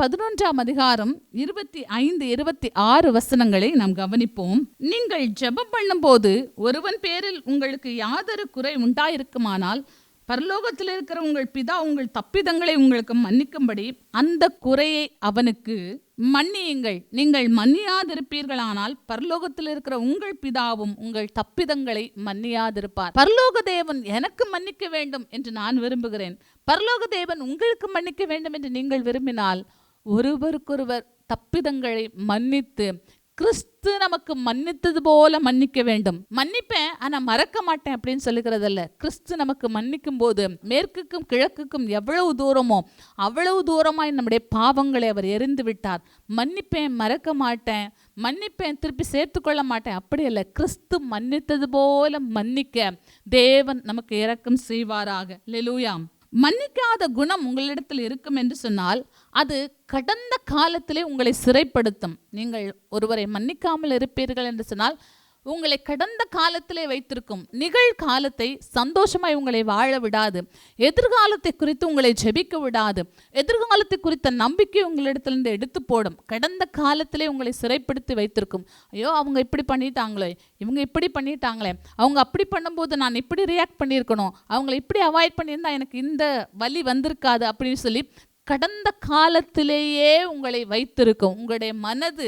11ஆம் அதிகாரம் 25-26 வசனங்களை நாம் கவனிப்போம். நீங்கள் ஜெபம் பண்ணும்போது ஒருவன் பேரில் உங்களுக்கு யாதொரு குறை உண்டாயிருக்குமானால் பரலோகத்தில் இருக்கிற உங்கள் பிதா உங்கள் தப்பிதங்களை உங்களுக்கு மன்னிக்கும்படி அந்த குறையை அவனுக்கு மன்னியுங்கள். நீங்கள் மன்னியாதிருப்பீர்களானால் பரலோகத்தில் இருக்கிற உங்கள் பிதாவும் உங்கள் தப்பிதங்களை மன்னியாதிருப்பார். பரலோக தேவன் எனக்கு மன்னிக்க வேண்டும் என்று நான் விரும்புகிறேன். பரலோக தேவன் உங்களுக்கு மன்னிக்க வேண்டும் என்று நீங்கள் விரும்பினால் ஒருவருக்கொருவர் தப்பிதங்களை மன்னித்து கிறிஸ்து நமக்கு மன்னித்தது போல மன்னிக்க வேண்டும். மன்னிப்பேன் ஆனா மறக்க மாட்டேன் அப்படின்னு சொல்லுகிறதல்ல. கிறிஸ்து நமக்கு மன்னிக்கும் போது மேற்குக்கும் கிழக்குக்கும் எவ்வளவு தூரமோ அவ்வளவு தூரமாய் நம்முடைய பாவங்களை அவர் எறிந்து விட்டார். மன்னிப்பேன், மறக்க மாட்டேன், மன்னிப்பேன், திருப்பி சேர்த்துக்கொள்ள மாட்டேன், அப்படி அல்ல. கிறிஸ்து மன்னித்தது போல மன்னிக்க தேவன் நமக்கு இரக்கம் செய்வாராக. அல்லேலூயா. மன்னிக்காத குணம் உங்களிடத்தில் இருக்கும் என்று சொன்னால் அது கடந்த காலத்திலே உங்களை சிறைப்படுத்தும். நீங்கள் ஒருவரை மன்னிக்காமல் இருப்பீர்கள் என்று சொன்னால் உங்களை கடந்த காலத்திலே வைத்திருக்கும். நிகழ்காலத்தை சந்தோஷமாய் உங்களை வாழ விடாது. எதிர்காலத்தை குறித்து உங்களை ஜெபிக்க விடாது. எதிர்காலத்தை குறித்த நம்பிக்கை உங்களிடத்திலிருந்து எடுத்து போடும். கடந்த காலத்திலே உங்களை சிறைப்படுத்தி வைத்திருக்கும். ஐயோ, அவங்க இப்படி பண்ணிட்டாங்களே, இவங்க இப்படி பண்ணிட்டாங்களே, அவங்க அப்படி பண்ணும்போது நான் இப்படி ரியாக்ட் பண்ணியிருக்கணும், அவங்களை இப்படி அவாய்ட் பண்ணியிருந்தா எனக்கு இந்த வலி வந்திருக்காது அப்படின்னு சொல்லி கடந்த காலத்திலேயே உங்களை வைத்திருக்கும். உங்களுடைய மனது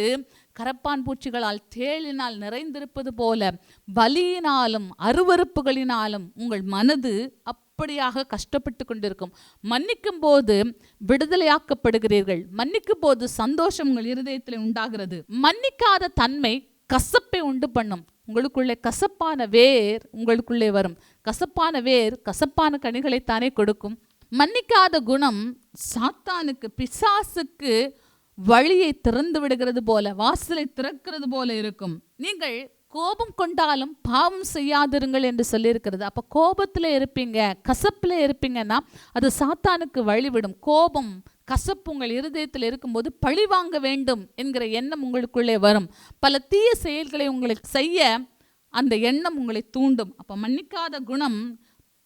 கரப்பான் பூச்சிகளால் தேளினால் நிறைந்திருப்பது போல வலியினாலும் அருவருப்புகளினாலும் உங்கள் மனது அப்படியாக கஷ்டப்பட்டு கொண்டிருக்கும். மன்னிக்கும் போது விடுதலையாக்கப்படுகிறீர்கள். மன்னிக்கும் போது சந்தோஷம் உங்கள் இருதயத்தில் உண்டாகிறது. மன்னிக்காத தன்மை கசப்பை உண்டு பண்ணும். உங்களுக்குள்ளே கசப்பான வேர் உங்களுக்குள்ளே வரும். கசப்பான வேர் கசப்பான கனிகளைத்தானே கொடுக்கும். மன்னிக்காத குணம் சாத்தானுக்கு, பிசாசுக்கு வழியை திறந்து விடுகிறது போல, வாசலை திறக்கிறது போல இருக்கும். நீங்கள் கோபம் கொண்டாலும் பாவம் செய்யாதிருங்கள் என்று சொல்லியிருக்கிறது. அப்போ கோபத்தில் இருப்பீங்க, கசப்பில் இருப்பீங்கன்னா அது சாத்தானுக்கு வழிவிடும். கோபம், கசப்பு உங்கள் இருதயத்தில் இருக்கும்போது பழி வாங்க வேண்டும் என்கிற எண்ணம் உங்களுக்குள்ளே வரும். பல தீய செயல்களை உங்களுக்கு செய்ய அந்த எண்ணம் உங்களை தூண்டும். அப்போ மன்னிக்காத குணம்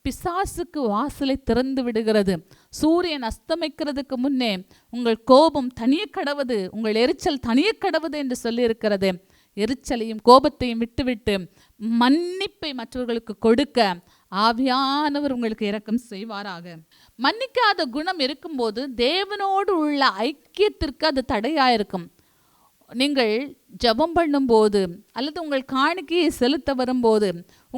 பிசாசுக்கு வாசலை திறந்து விடுகிறது. சூரியன் அஸ்தமிக்கிறதுக்கு முன்னே உங்கள் கோபம் தனிய கடவுது, உங்கள் எரிச்சல் தனிய கடவுது என்று சொல்லி இருக்கிறது. எரிச்சலையும் கோபத்தையும் விட்டுவிட்டு மன்னிப்பை மற்றவர்களுக்கு கொடுக்க ஆவியானவர் உங்களுக்கு இரக்கம் செய்வாராக. மன்னிக்காத குணம் இருக்கும்போது தேவனோடு உள்ள ஐக்கியத்திற்கு அது தடையாயிருக்கும். நீங்கள் ஜெபம் பண்ணும்போது அல்லது உங்கள் காணிக்கையை செலுத்த வரும்போது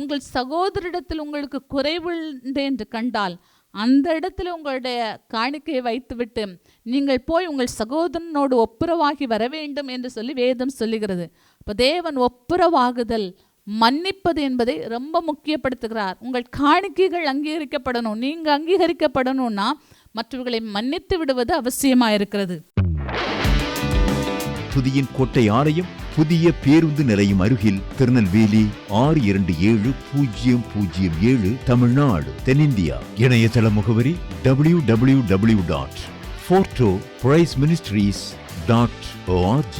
உங்கள் சகோதரிடத்தில் உங்களுக்கு குறைவுண்டு என்று கண்டால் அந்த இடத்துல உங்களுடைய காணிக்கையை வைத்துவிட்டு நீங்கள் போய் உங்கள் சகோதரனோடு ஒப்புரவாகி வர வேண்டும் என்று சொல்லி வேதம் சொல்லுகிறது. இப்போ தேவன் ஒப்புரவாகுதல், மன்னிப்பது என்பதை ரொம்ப முக்கியப்படுத்துகிறார். உங்கள் காணிக்கைகள் அங்கீகரிக்கப்படணும். நீங்கள் அங்கீகரிக்கப்படணும்னா மற்றவர்களை மன்னித்து விடுவது அவசியமாக இருக்கிறது. துதியின் கோட்டை ஆலயம் புதிய பேருந்து நிலையம் அருகில், திருநெல்வேலி 620007 தமிழ்நாடு, தென்னிந்தியா. இணையதள முகவரி www.fortopriceministries.org.